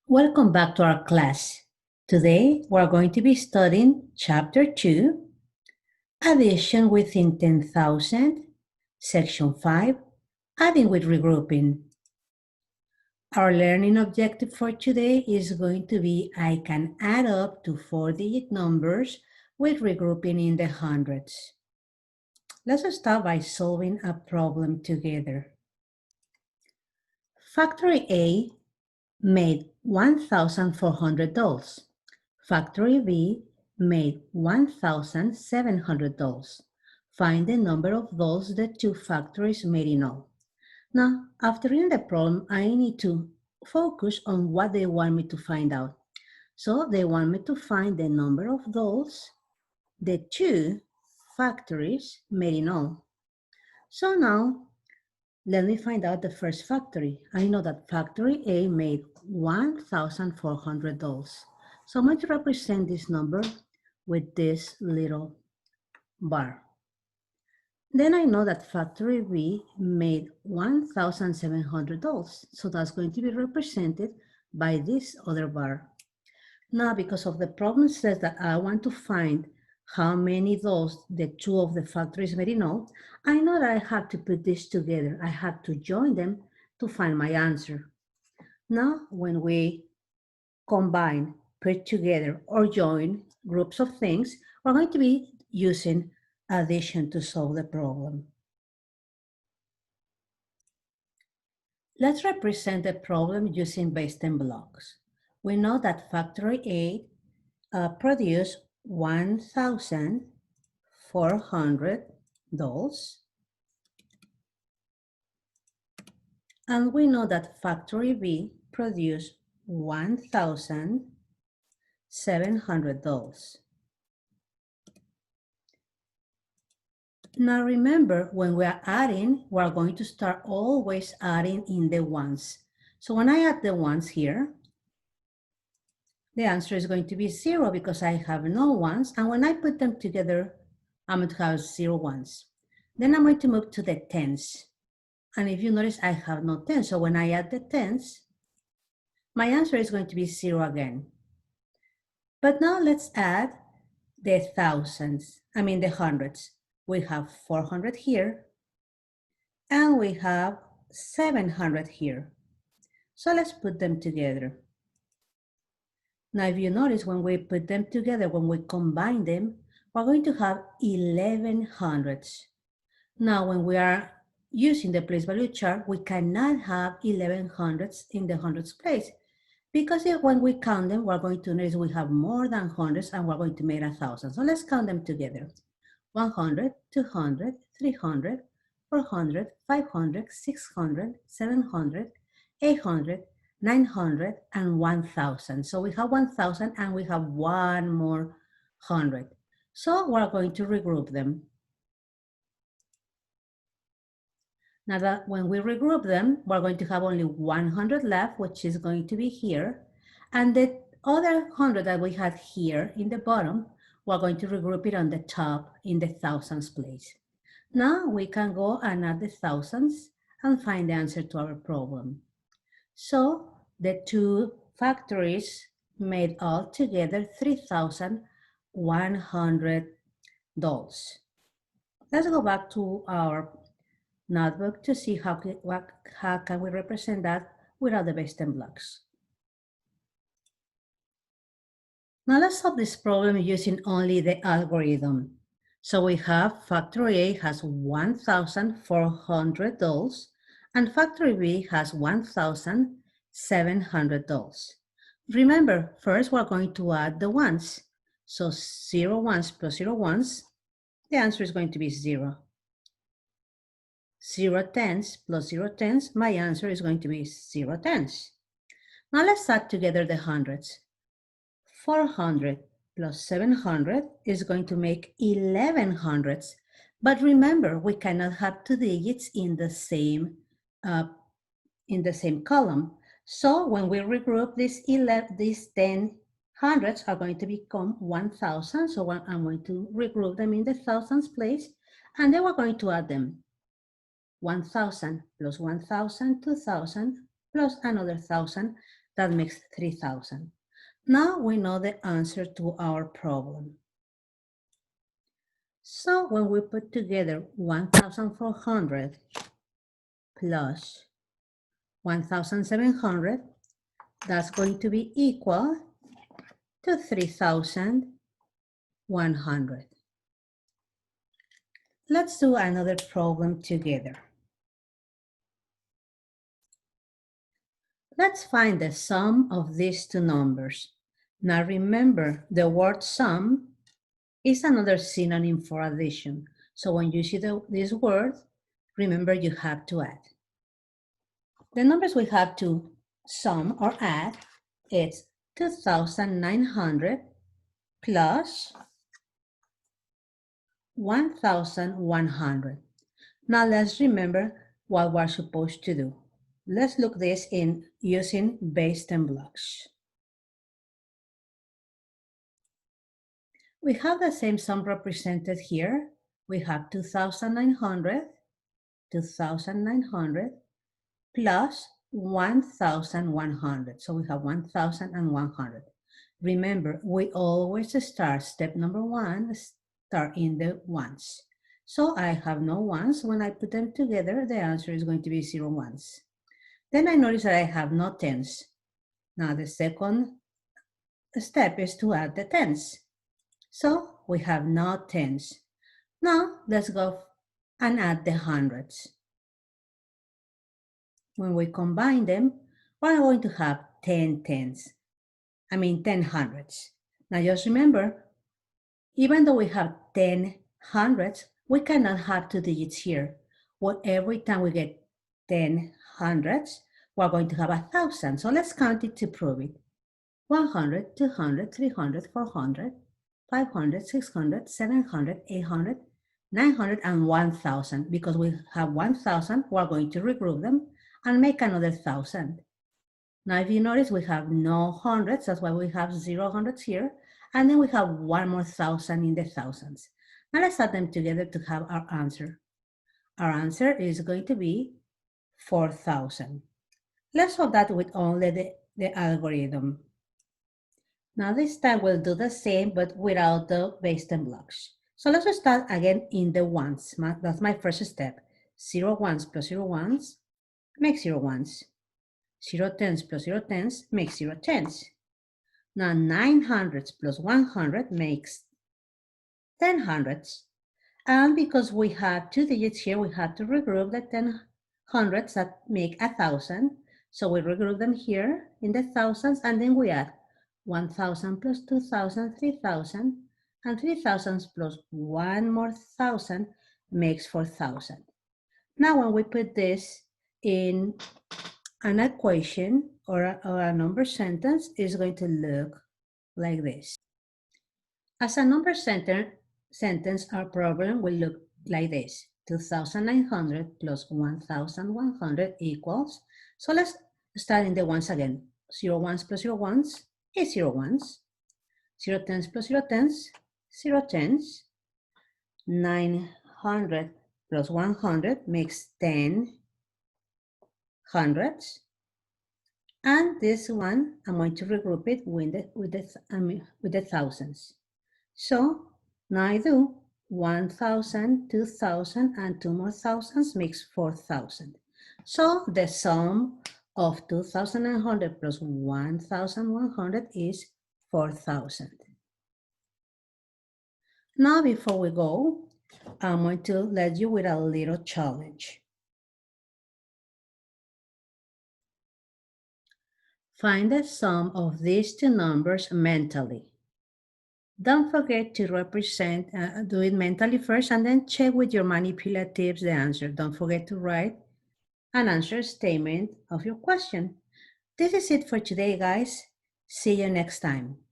Welcome back to our class. Today we're going to be studying Chapter 2, Addition within 10,000, Section 5, Adding with Regrouping. Our learning objective for today is going to be I can add up to 4-digit numbers with regrouping in the hundreds. Let's start by solving a problem together. Factory A made 1,400 dolls. Factory B made 1,700 dolls. Find the number of dolls the two factories made in all. Now, after reading the problem, I need to focus on what they want me to find out. So they want me to find the number of dolls the two factories made in all. So now, let me find out the first factory. I know that factory A made 1,400 dolls. So I'm going to represent this number with this little bar. Then I know that factory B made 1,700 dolls. So that's going to be represented by this other bar. Now, because of the problem says that I want to find how many dolls the two of the factories made in all, I know that I have to put this together. I have to join them to find my answer. Now, when we combine, put together, or join groups of things, we're going to be using addition to solve the problem. Let's represent the problem using base 10 blocks. We know that factory A produced 1,400 dolls. And we know that factory B produced 1,700 dolls. Now remember, when we are adding, we're going to start always adding in the ones. So when I add the ones here, the answer is going to be 0 because I have no ones. And when I put them together, I'm going to have 0 ones. Then I'm going to move to the tens. And if you notice, I have no tens. So when I add the tens, my answer is going to be 0 again. But now let's add the thousands, the hundreds. We have 400 here, and we have 700 here. So let's put them together. Now, if you notice, when we put them together, when we combine them, we're going to have 11 hundreds. Now, when we are using the place value chart, we cannot have 11 hundreds in the hundreds place, because when we count them, we're going to notice we have more than hundreds, and we're going to make 1,000. So let's count them together. 100, 200, 300, 400, 500, 600, 700, 800, 900, and 1,000. So we have 1,000 and we have one more 100. So we're going to regroup them. Now that when we regroup them, we're going to have only 100 left, which is going to be here. And the other 100 that we had here in the bottom, we're going to regroup it on the top in the thousands place. Now we can go and add the thousands and find the answer to our problem. So the two factories made all together 3,100 dolls. Let's go back to our notebook to see how can we represent that without the base 10 blocks. Now let's solve this problem using only the algorithm. So we have factory A has 1,400 dolls and factory B has 1,700 dolls. Remember, first we're going to add the ones. So 0 ones plus 0 ones, the answer is going to be 0. 0 tens plus 0 tens, my answer is going to be 0 tens. Now let's add together the hundreds. 400 plus 700 is going to make 11 hundreds. But remember, we cannot have two digits in the same column. So when we regroup, these 10 hundreds are going to become 1,000. So I'm going to regroup them in the thousands place, and then we're going to add them. 1,000 plus 1,000, 2,000 plus another 1,000, That makes 3,000. Now we know the answer to our problem. So when we put together 1,400 plus 1,700, that's going to be equal to 3,100. Let's do another problem together. Let's find the sum of these two numbers. Now remember, the word sum is another synonym for addition. So when you see this word, remember you have to add. The numbers we have to sum or add is 2,900 plus 1,100. Now let's remember what we're supposed to do. Let's look this in using base 10 blocks. We have the same sum represented here. We have 2,900 plus 1,100. So we have 1,100. Remember, we always start step number one, start in the ones. So I have no ones. When I put them together, the answer is going to be 0 ones. Then I notice that I have no tens. Now the second step is to add the tens. So we have no tens. Now let's go and add the hundreds. When we combine them, we're going to have 10 hundreds. Now just remember, even though we have 10 hundreds, we cannot have two digits here. Well, every time we get 10 hundreds, we're going to have 1,000. So let's count it to prove it. 100, 200, 300, 400, 500, 600, 700, 800, 900, and 1,000. Because we have 1,000, we're going to regroup them and make another 1,000. Now, if you notice, we have no hundreds. That's why we have 0 hundreds here. And then we have one more 1,000 in the thousands. Now let's add them together to have our answer. Our answer is going to be 4,000. Let's solve that with only the algorithm. Now this time we'll do the same, but without the base 10 blocks. So let's start again in the ones. That's my first step. 0 ones plus 0 ones makes 0 ones. 0 tens plus 0 tens makes 0 tens. Now 9 hundreds plus 100 makes 10 hundreds. And because we have two digits here, we have to regroup the 10 hundreds that make 1,000. So we regroup them here in the thousands, and then we add 1,000 plus 2,000, 3,000, and 3,000 plus one more 1,000 makes 4,000. Now when we put this in an equation or a number sentence, is going to look like this. As a number sentence, our problem will look like this. 2,900 plus 1,100 equals. So let's start in the ones again. 0 ones plus 0 ones is 0 ones. 0 tens plus 0 tens, 0 tens. 900 plus 100 makes 10 hundreds. And this one, I'm going to regroup it with the thousands. So now I do 1,000, 2,000, and two more thousands makes 4,000. So the sum of 2,900 plus 1,100 is 4,000. Now before we go, I'm going to let you with a little challenge. Find the sum of these two numbers mentally. Don't forget to do it mentally first, and then check with your manipulatives the answer. Don't forget to write an answer statement of your question. This is it for today, guys. See you next time.